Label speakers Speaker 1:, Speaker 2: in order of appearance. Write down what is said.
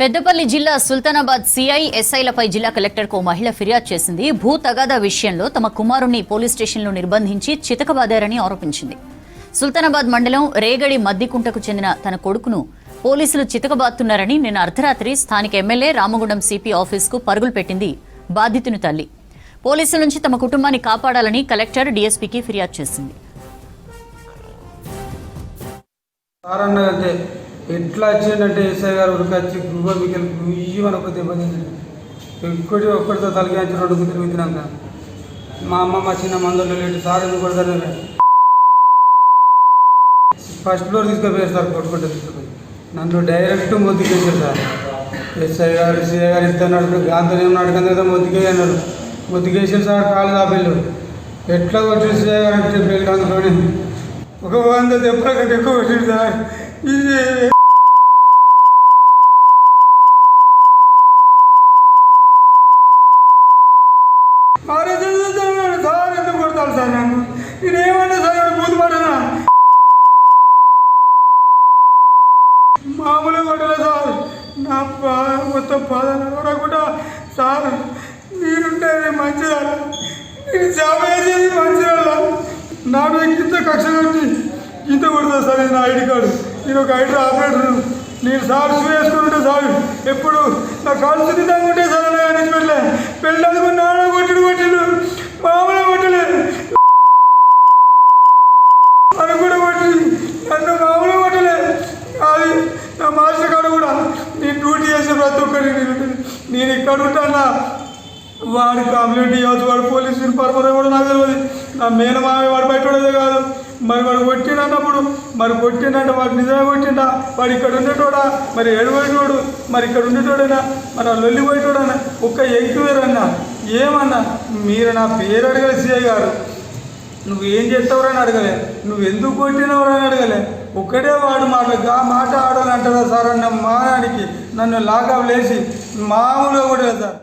Speaker 1: పెద్దపల్లి జిల్లా సుల్తానాబాద్ సిఐ ఎస్ఐలపై జిల్లా కలెక్టర్కు మహిళ ఫిర్యాదు చేసింది. భూ తగాదా విషయంలో తమ కుమారుణ్ణి పోలీస్ స్టేషన్లో నిర్బంధించి చితకబాదారని ఆరోపించింది. సుల్తానాబాద్ మండలం రేగడి మద్దికుంటకు చెందిన తన కొడుకును పోలీసులు చితకబాదుతున్నారని నిన్న అర్ధరాత్రి స్థానిక ఎమ్మెల్యే రామగుండం సిపి ఆఫీసుకు పరుగులు పెట్టింది బాధితుని తల్లి. పోలీసుల నుంచి తమ కుటుంబాన్ని కాపాడాలని కలెక్టర్ డీఎస్పీకి ఫిర్యాదు చేసింది.
Speaker 2: ఎట్లా వచ్చిందంటే ఎస్ఐ గారు ఉరికి వచ్చి గుబ్బమికలు ఇవ్వని ఒక దెబ్బతింది. ఒక్కడితో తలకాంచి రెండు తిరిగినాక మా అమ్మ మా చిన్న మందులు లేటు సార్ ఎందుకు కొడతారు. ఫస్ట్ ఫ్లోర్ తీసుకుపోయారు సార్, కొట్టుకుంటే తీసుకుపోయి నన్ను డైరెక్ట్ మొద్దుకేసారు సార్. ఎస్ఐ గారు సిఐ గారు ఇద్దరు నడుపు గాంతో ఏం నడకంది కదా మొద్దుకే అన్నారు. మొద్దుకేసారు సార్, కాలు కాపిల్లు ఎట్లా కొట్టారు సిఐ గారు అంటే పెళ్ళి అందులోనే 100 దెబ్బల కంటే ఎక్కువ కొట్టారు సార్. ఇది సార్ ఎందుకు కొడతాను సార్ నన్ను? నేనేమన్నా సార్ ముందు పడనా? మామూలుగా కొట్టలే సార్. నా మొత్తం పాదన కూడా సార్ మీరుంటే మంచిదా, నేను సేవ చేసేది మంచిదా. నా మీద ఇంత కక్ష కట్టి ఇంత కొడతా సార్. నా ఐడి కార్డు, నేను ఒక ఐడి ఆపరేటర్. నేను సార్ షూ వేసుకుంటే సార్ ఎప్పుడు నా కాలు సున్నితంగా ఉంటే సార్ నుంచి పెళ్ళి అనుకున్నాడు. కొట్టిడు మామూలుగా కొట్టలేదు, అది కూడా కొట్టి నన్ను మామూలుగా కొట్టలేదు. అది నా మాస్టర్ కాడ కూడా నేను డ్యూటీ చేసే ప్రతి ఒక్కరి నేను ఇక్కడ ఉంటానా. వాడు కంప్లైంట్ ఇవ్వచ్చు, వాడు పోలీసు పర్మనెంట్ కూడా నాకు తెలియదు. నా మేనమామ వాడు బయటోడేదే కాదు. మరి వాడు కొట్టినప్పుడు మరి కొట్టిండంటే వాడు నిజమే కొట్టిండా, వాడు ఇక్కడ ఉండేటోడా, మరి ఏడుపోయేటోడు, మరి ఇక్కడ ఉండేటోడైనా, మరి ఆ లొల్లి పోయేటోడన్నా, ఒక్క ఎంక్వైరీ అన్నా ఏమన్నా మీరు నా పేరు అడగలే. సిఐ గారు నువ్వు ఏం చేస్తావురని అడగలే, నువ్వు ఎందుకు కొట్టినవరని అడగలే. ఒక్కడే వాడు మాట ఆడాలంటారా సార్ అన్న మానానికి నన్ను లాకప్ లేచి మామూలుగా కొట్టలేదు సార్.